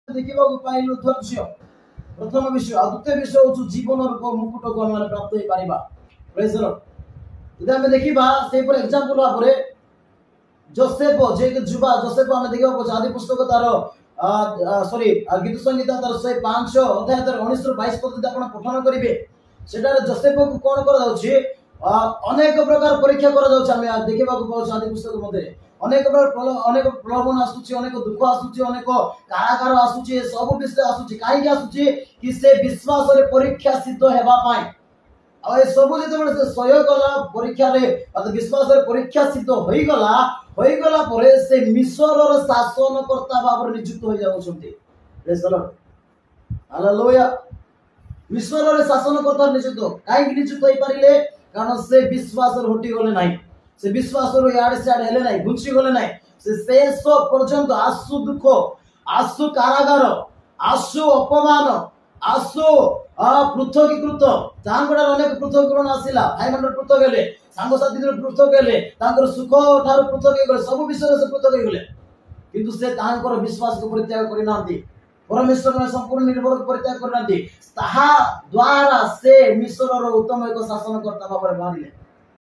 देखा पाइलु धैर्य प्रथम विषय आ द्वितीय विषय हूँ जीवन मुकुट को आम प्राप्त हो पारिबा। Praise the Lord. इधर हमें देखिबा से पर एग्जांपल भाबरे जोसेफ जे जुबा जोसेफ हमें देखिबा पाउछ आदि पुस्तक तार सॉरी गीत संगीता तार 105 अध्याय तार 19 ରୁ 22 पद आपण पठन करिवे सेटा जोसेफ को कोन करा जाउछि अनेक प्रकार परीक्षा करा जाउछि। हमें देखिबा को पाउछ आदि पुस्तक मध्ये अनेक प्रलोभन आसुछि अनेक दुख आसुछि अनेक कारागार आसुछि सब विषय आसुछि काहे आसुछि कि से विश्वास रे परीक्षा सिद्ध हेबा पाए आ ए सब जेते से सह्य कला परीक्षा रे विश्वास रे परीक्षा सिद्ध होई गला परे से मिस्र रो शासनकर्ता भाव नियुक्त हो जाउछन्ति। Praise the Lord hallelujah. मिस्र रो शासनकर्ता नियुक्त काहे नियुक्त होई परिले कारण से विश्वास रे हटि गले नाही से विश्वास रो याड साड हेले नाही गुंची गले नाही से शेष पर्यंत आसु दुख आसु कारागार आसु अपमान आसु पृथकीकृत जांगड़ा अनेक पृथकीकरण आसिला भाई मन पृथक हेले सांग साथी पृथक हेले तांकर सुख ठार पृथक हे गले सब विषय से पृथक हे गले किंतु से तांकर विश्वास को परित्याग करि नांती परमेश्वर में संपूर्ण निर्भर परित्याग करि नांती ताहा द्वारा से मिस्र रो उत्तम एक शासनकर्ता भाବରେ बाहरिले।